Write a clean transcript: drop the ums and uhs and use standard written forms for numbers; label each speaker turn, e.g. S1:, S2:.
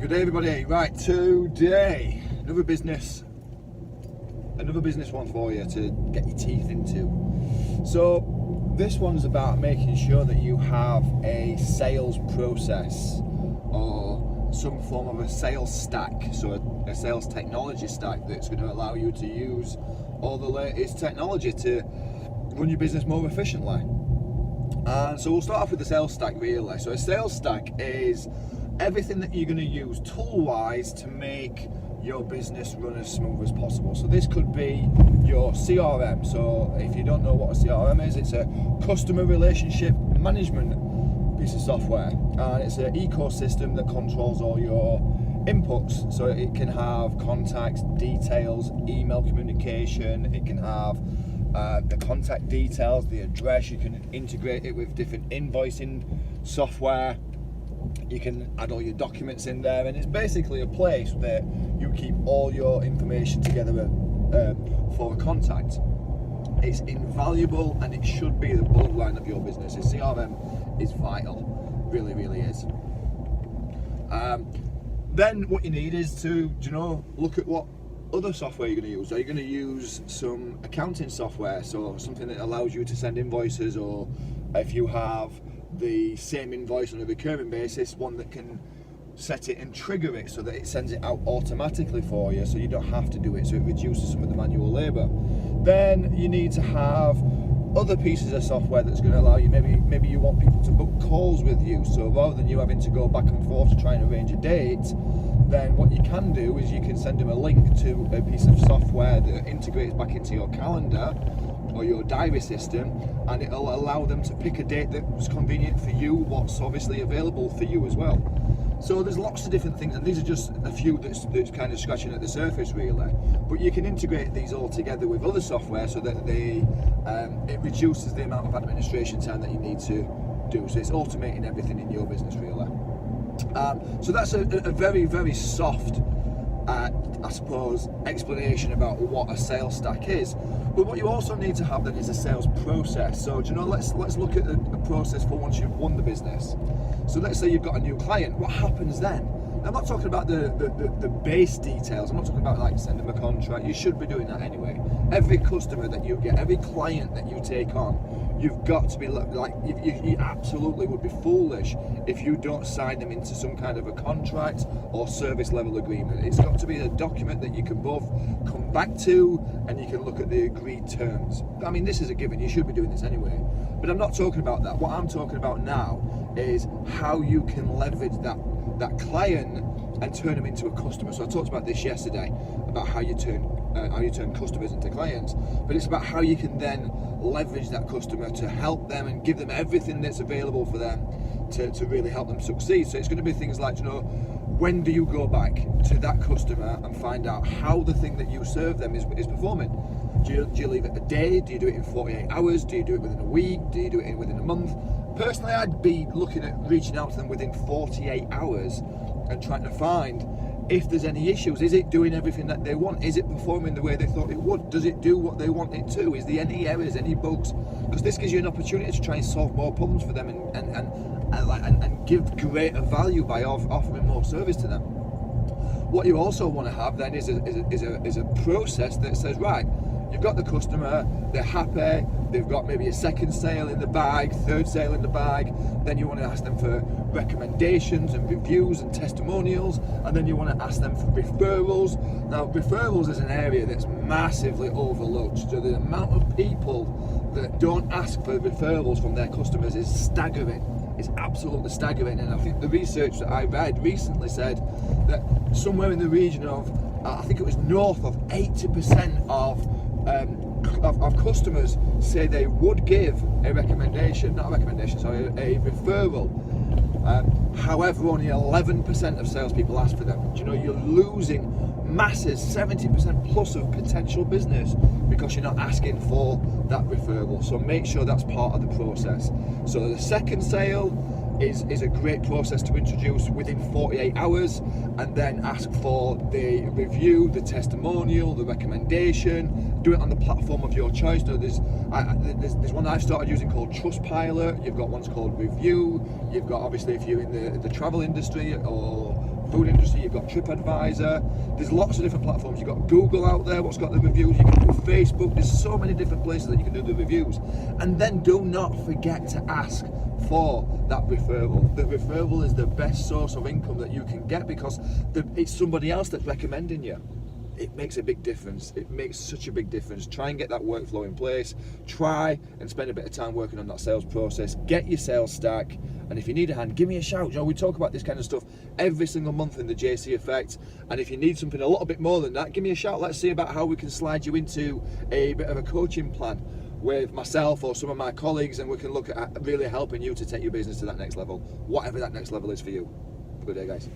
S1: Good day, everybody. Right, today another business one for you to get your teeth into. So this one's about making sure that you have a sales process or some form of a sales stack, so a sales technology stack that's going to allow you to use all the latest technology to run your business more efficiently. And so we'll start off with the sales stack really. So a sales stack is everything that you're going to use tool-wise to make your business run as smooth as possible. So this could be your CRM. So if you don't know what a CRM is, it's a customer relationship management piece of software, and it's an ecosystem that controls all your inputs. So it can have contacts, details, email communication, it can have the contact details, the address. You can integrate it with different invoicing software. You can add all your documents in there, and it's basically a place that you keep all your information together for a contact. It's invaluable, and it should be the bloodline of your business. A CRM is vital, really, really is. Then what you need is to, look at what other software you're going to use. Are you going to use some accounting software, so something that allows you to send invoices, or if you have the same invoice on a recurring basis, one that can set it and trigger it so that it sends it out automatically for you, so you don't have to do it, so it reduces some of the manual labor. Then you need to have other pieces of software that's going to allow you, maybe you want people to book calls with you, so rather than you having to go back and forth to try and arrange a date, then what you can do is you can send them a link to a piece of software that integrates back into your calendar or your diary system, and it'll allow them to pick a date that was convenient for you, what's obviously available for you as well. So there's lots of different things, and these are just a few that's kind of scratching at the surface really. But you can integrate these all together with other software so that it reduces the amount of administration time that you need to do. So it's automating everything in your business really. So that's a very, very soft I suppose explanation about what a sales stack is. But what you also need to have then is a sales process. So let's look at a process for once you've won the business. So let's say you've got a new client. What happens then? I'm not talking about the base details. I'm not talking about like sending them a contract. You should be doing that anyway. Every customer that you get, every client that you take on, you've got to be like, you absolutely would be foolish if you don't sign them into some kind of a contract or service level agreement. It's got to be a document that you can both come back to and you can look at the agreed terms. I mean, this is a given. You should be doing this anyway. But I'm not talking about that. What I'm talking about now is how you can leverage that client and turn them into a customer. So I talked about this yesterday, about how you turn customers into clients, but it's about how you can then leverage that customer to help them and give them everything that's available for them to really help them succeed. So it's going to be things like, when do you go back to that customer and find out how the thing that you serve them is performing? Do you leave it a day? Do you do it in 48 hours? Do you do it within a week? Do you do it within a month? Personally, I'd be looking at reaching out to them within 48 hours and trying to find if there's any issues. Is it doing everything that they want? Is it performing the way they thought it would? Does it do what they want it to? Is there any errors, any bugs? Because this gives you an opportunity to try and solve more problems for them and give greater value by offering more service to them. What you also want to have then is a process that says, right, you've got the customer, they're happy, they've got maybe a second sale in the bag, third sale in the bag, then you want to ask them for recommendations and reviews and testimonials, and then you want to ask them for referrals. Now, referrals is an area that's massively overlooked. So the amount of people that don't ask for referrals from their customers is staggering. It's absolutely staggering, and I think the research that I read recently said that somewhere in the region of, I think it was north of 80% of customers say they would give a referral. However, only 11% of salespeople ask for them. You're losing masses, 70% plus of potential business because you're not asking for that referral. So make sure that's part of the process. So the second sale is a great process to introduce within 48 hours, and then ask for the review, the testimonial, the recommendation. Do it on the platform of your choice. Now, there's one I've started using called Trustpilot. You've got ones called Review. You've got, obviously, if you're in the travel industry or food industry, you've got TripAdvisor, there's lots of different platforms. You've got Google out there, what's got the reviews, you can do Facebook, there's so many different places that you can do the reviews. And then do not forget to ask for that referral. The referral is the best source of income that you can get, because it's somebody else that's recommending you. It makes a big difference. It makes such a big difference. Try and get that workflow in place. Try and spend a bit of time working on that sales process. Get your sales stack. And if you need a hand, give me a shout. You know, we talk about this kind of stuff every single month in the JC Effect. And if you need something a little bit more than that, give me a shout. Let's see about how we can slide you into a bit of a coaching plan with myself or some of my colleagues, and we can look at really helping you to take your business to that next level, whatever that next level is for you. Have a good day, guys.